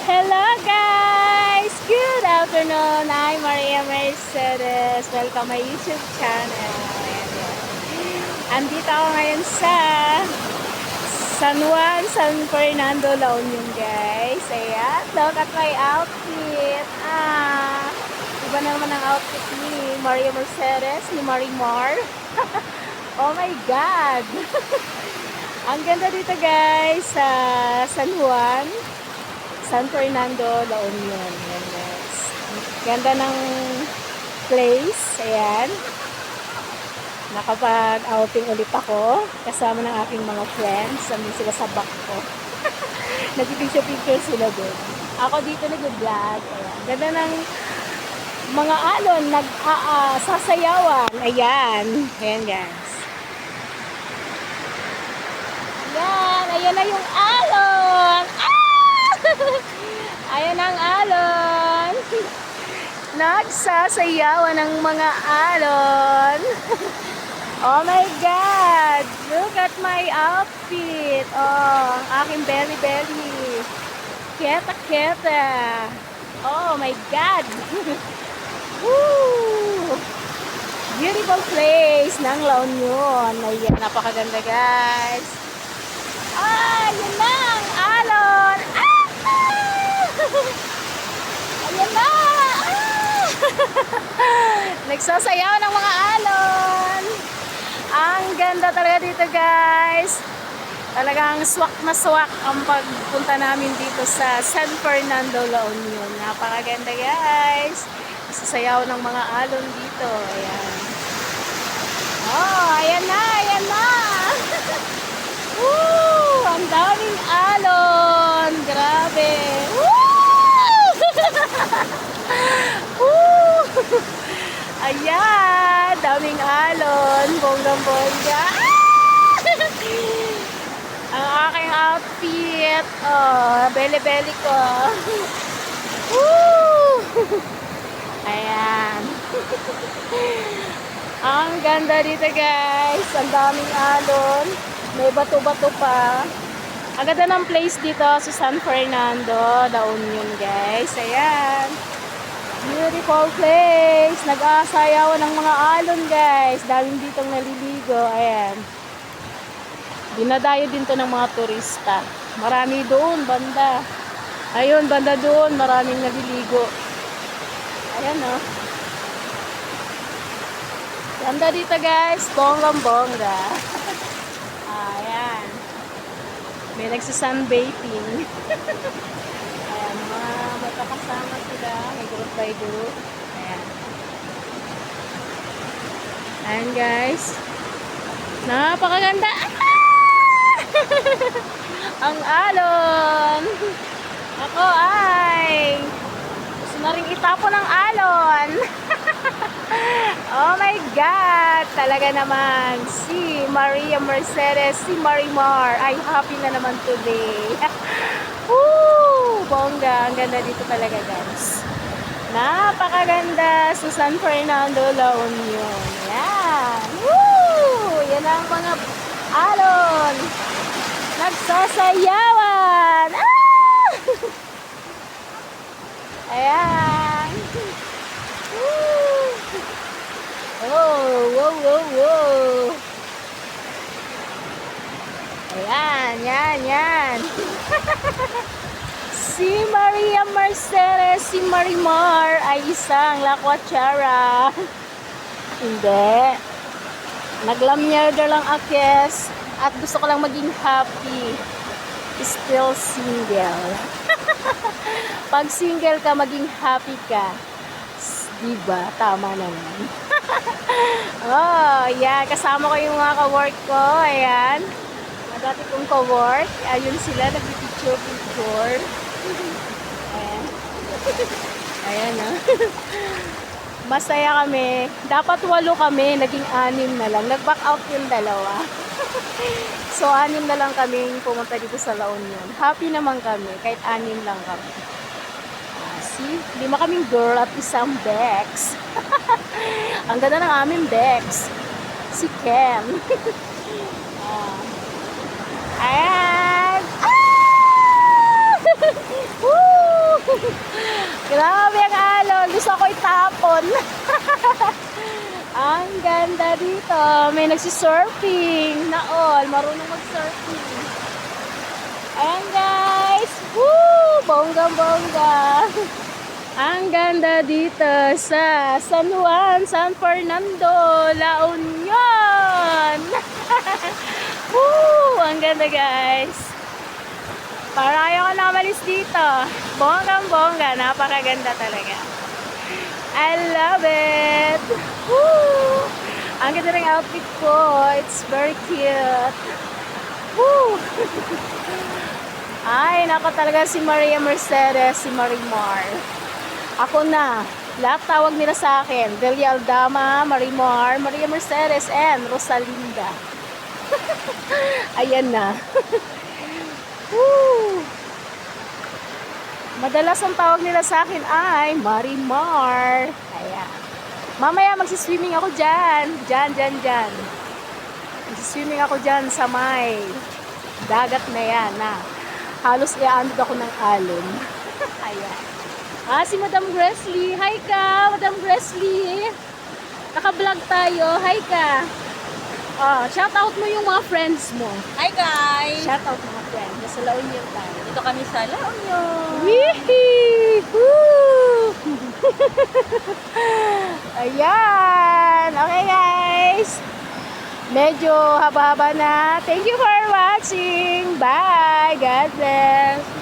Hello guys! Good afternoon! I'm Maria Mercedes. Welcome my YouTube channel. Andito ako ngayon sa San Juan, San Fernando, La Union guys. Ayan, look at my outfit. Iba naman ang outfit ni Maria Mercedes, ni Marimar. Oh my God! Ang ganda dito guys sa San Juan, San Fernando, La Union. Ayan guys. Ganda ng place. Ayan. Nakapag-outing ulit ako kasama ng aking mga friends. Andun sila sa back ko. Nag-picture sila doon. Ako dito nag-vlog. Ayan. Ganda ng mga alon. Sasayawan. Ayan. Ayan guys. Ayan. Ayan na yung alon. Ayan ang alon. Nagsasayawan ng mga alon. Oh my God! Look at my outfit. Oh, ang aking belly belly. Keta keta. Oh my God! Woo! Beautiful place ng La Union. Ayan, napakaganda guys. Yun na ang alon. Ayan na! Nagsasayaw ng mga alon. Ang ganda talaga dito guys. Talagang swak na swak ang pagpunta namin dito sa San Fernando, La Union. Napakaganda guys. Nagsasayaw ng mga alon dito. Ayan. Oh, ayan na, ayan na. Woo! Ang daming alon. Grabe. Ayan, daming alon, bonggang-bongga. Ang aking outfit, bele-bele ko. Woo! Ayan. Ang ganda dito guys, ang daming alon, may bato-bato pa. Ang ganda ng place dito sa San Fernando, La Union guys. Ayan. Beautiful place. Nag-aasayawan ng mga alon guys. Daming ditong naliligo. Ayan. Dinadayo din to ng mga turista. Marami doon, banda. Ayun, banda doon. Maraming naliligo. Ayan o. Ganda dito guys. Bonggang-bongga. Ayan. May nagsasunbathing. Ayan, mga magkakasama sila. May group by group. Ayan. Ayan guys. Napakaganda. Ang alon. Ako ay gusto na rin itapon ng alon. Oh my God. Talaga naman. Si Maria Mercedes, si Marimar ay happy na naman today. Woo! Bongga. Ang ganda dito talaga guys. Napakaganda sa San Fernando, La Union. Yan. Woo! Yan ang mga alon. Nagsasayawan. Ayan. Woo! Oh, wow, wow, wow. Ayan, yan, yan. Si Maria Mercedes, si Marimar ay isang lakwatsara. Hindi. Naglamyerda lang akes at gusto ko lang maging happy. Still single. Pag single ka, maging happy ka. Diba? Tama naman. Oh, yeah. Kasama ko yung mga ka-work ko. Ayan. Dati kong ka-work. Ayun sila. Nag-picture. Ayan. Ayan, oh. Masaya kami. Dapat 8 kami. Naging 6 na lang. Nag-back out yung 2. So, 6 na lang kami pumunta dito sa La Union. Happy naman kami. Kahit 6 lang kami. See? 5 kaming girl at isang Bex. Ang ganda ng aming Bex. Si Ken. Ayan. Woo! Grabe ang alon. Gusto ko itapon. Ang ganda dito. May nagsisurfing na all. Marunong mag-surfing. Ayan guys. Woo! Bonggang-bongga. Ang ganda dito sa San Juan, San Fernando, La Union. Woo! Ang ganda guys. Parang ayaw ko na malis dito. Bonggang-bongga. Napakaganda talaga. I love it. Woo! Ang ganda ng outfit ko. It's very cute. Woo! Ay, nako talaga si Maria Mercedes, si Marimar. Ako na. Lahat tawag nila sa akin. Delia Aldama, Marimar, Maria Mercedes, and Rosalinda. Ayan na. Woo! Madalas ang tawag nila sa akin ay Marimar. Ayan. Mamaya magsiswimming ako dyan. Dyan. Magsiswimming ako dyan sa may dagat na yan na halos iaandod ako ng alon. Ayan. Si Madam Gresley. Hi ka, Madam Gresley. Naka-vlog tayo. Hi ka. Shout out mo yung mga friends mo. Hi guys! Shout out mga friends. Nasa La Union tayo. Dito kami sa La Union. Wee! Woo! Ayan. Okay guys. Medyo haba-haba na. Thank you for watching. Bye. God bless.